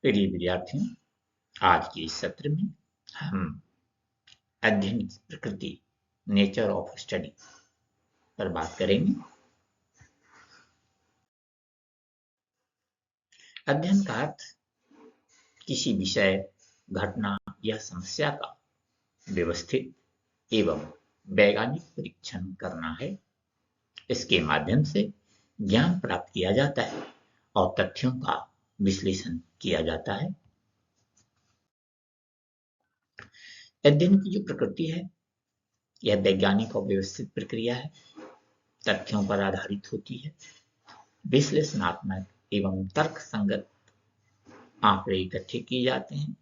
प्रिय विद्यार्थियों, आज के इस सत्र में हम अध्ययन की प्रकृति, नेचर ऑफ स्टडी पर बात करेंगे। अध्ययन का अर्थ किसी विषय, घटना या समस्या का व्यवस्थित एवं वैज्ञानिक परीक्षण करना है। इसके माध्यम से ज्ञान प्राप्त किया जाता है और तथ्यों का विश्लेषण किया जाता है। अध्ययन की जो प्रकृति है, यह वैज्ञानिक और व्यवस्थित प्रक्रिया है, तथ्यों पर आधारित होती है, विश्लेषणात्मक एवं तर्क संगत आंकड़े इकट्ठे किए जाते हैं,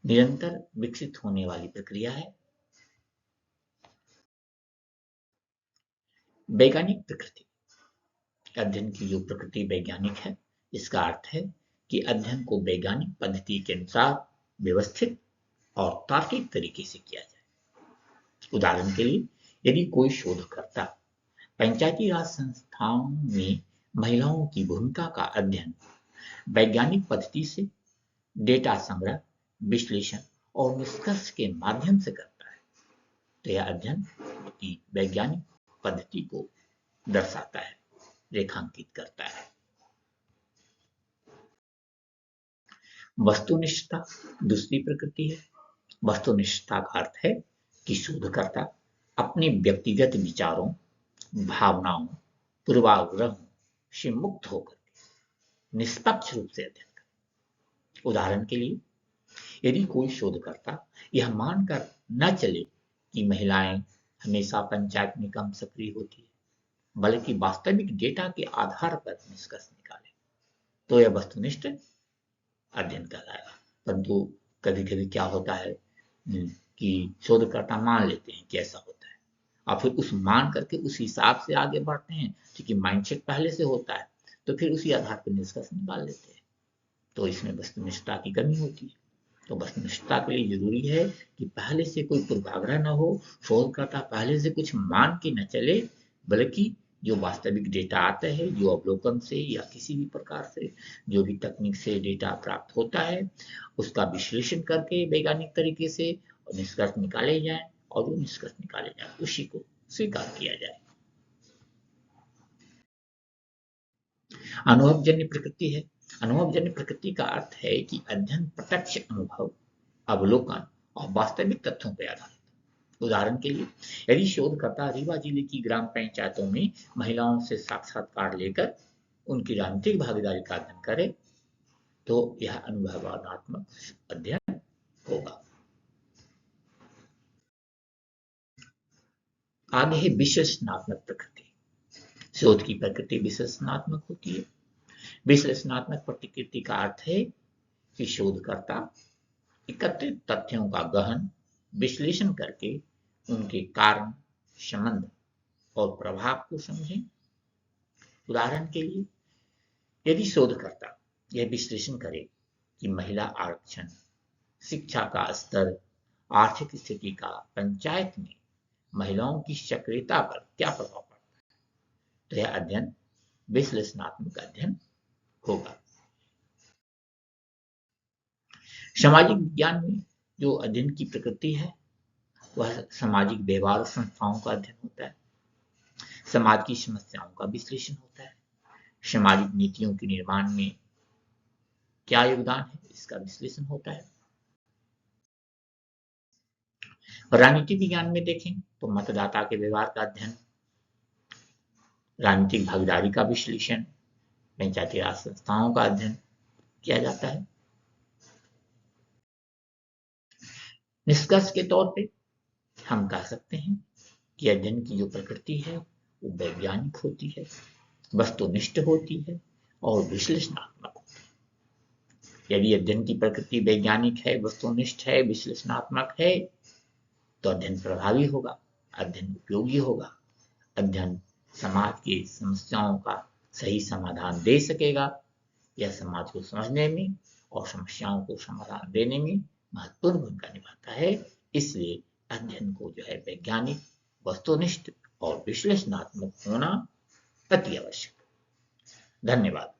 निरंतर विकसित होने वाली प्रक्रिया है। वैज्ञानिक प्रकृति, अध्ययन की जो प्रकृति वैज्ञानिक है, इसका अर्थ है कि अध्ययन को वैज्ञानिक पद्धति के अनुसार व्यवस्थित और तार्किक तरीके से किया जाए। उदाहरण के लिए, यदि कोई शोधकर्ता पंचायती राज संस्थाओं में महिलाओं की भूमिका का अध्ययन वैज्ञानिक पद्धति से डेटा संग्रह, विश्लेषण और निष्कर्ष के माध्यम से करता है, तो यह अध्ययन की वैज्ञानिक पद्धति को दर्शाता है, रेखांकित करता है। वस्तुनिष्ठता दूसरी प्रकृति है। वस्तुनिष्ठता का अर्थ है कि शोधकर्ता अपने व्यक्तिगत विचारों, भावनाओं, पूर्वाग्रहों से मुक्त होकर निष्पक्ष रूप से अध्ययन करे। उदाहरण के लिए, यदि कोई शोधकर्ता यह मानकर न चले कि महिलाएं हमेशा पंचायत में कम सक्रिय होती है, बल्कि वास्तविक डेटा के आधार पर निष्कर्ष निकाले, तो यह वस्तुनिष्ठ अध्ययन कहलाएगा। परंतु कभी कभी क्या होता है कि शोधकर्ता मान लेते हैं कि ऐसा होता है और फिर उस मान करके उस हिसाब से आगे बढ़ते हैं, क्योंकि माइंडसेट पहले से होता है, तो फिर उसी आधार पर निष्कर्ष निकाल लेते हैं। तो इसमें वस्तुनिष्ठता की कमी होती है। तो वस्तुनिष्ठता के लिए जरूरी है कि पहले से कोई पूर्वाग्रह न हो, शोधकर्ता पहले से कुछ मान के न चले, बल्कि जो वास्तविक डेटा आता है, जो अवलोकन से या किसी भी प्रकार से जो भी तकनीक से डेटा प्राप्त होता है, उसका विश्लेषण करके वैज्ञानिक तरीके से निष्कर्ष निकाले जाए और वो निष्कर्ष निकाले जाए उसी को स्वीकार किया जाए। अनुभवजन्य प्रकृति है। अनुभवजन्य प्रकृति का अर्थ है कि अध्ययन प्रत्यक्ष अनुभव, अवलोकन और वास्तविक तथ्यों पर आधारित। उदाहरण के लिए, यदि शोधकर्ता रीवा जिले की ग्राम पंचायतों में महिलाओं से साक्षात्कार लेकर उनकी राजनीतिक भागीदारी का अध्ययन करे, तो यह अनुभवात्मक अध्ययन होगा। आगे है विश्लेषणात्मक प्रकृति। शोध की प्रकृति विश्लेषणात्मक होती है। विश्लेषणात्मक प्रकृति का अर्थ है कि शोधकर्ता एकत्रित तथ्यों का गहन विश्लेषण करके उनके कारण, संबंध और प्रभाव को समझें। उदाहरण के लिए, यदि शोधकर्ता यह विश्लेषण करे कि महिला आरक्षण, शिक्षा का स्तर, आर्थिक स्थिति का पंचायत में महिलाओं की सक्रियता पर क्या प्रभाव पड़ता है, तो यह अध्ययन विश्लेषणात्मक अध्ययन होगा। सामाजिक विज्ञान में जो अध्ययन की प्रकृति है, वह सामाजिक व्यवहार संस्थाओं का अध्ययन होता है। समाज की समस्याओं का विश्लेषण होता है। सामाजिक नीतियों के निर्माण में क्या योगदान है, इसका विश्लेषण होता है। राजनीति विज्ञान में देखें तो मतदाता के व्यवहार का अध्ययन, राजनीतिक भागीदारी का विश्लेषण, पंचायती राज संस्थाओं का अध्ययन किया जाता है। निष्कर्ष के तौर पे हम कह सकते हैं कि अध्ययन की जो प्रकृति है वो वैज्ञानिक होती है, वस्तुनिष्ठ होती है और विश्लेषणात्मक होती है। यदि अध्ययन की प्रकृति वैज्ञानिक है, वस्तुनिष्ठ है, विश्लेषणात्मक है, तो अध्ययन प्रभावी होगा, अध्ययन उपयोगी होगा, अध्ययन समाज की समस्याओं का सही समाधान दे सकेगा। यह समाज को समझने में और समस्याओं को समाधान देने में महत्वपूर्ण भूमिका निभाता है। इसलिए अध्ययन को जो है वैज्ञानिक, वस्तुनिष्ठ और विश्लेषणात्मक होना अति आवश्यक। धन्यवाद।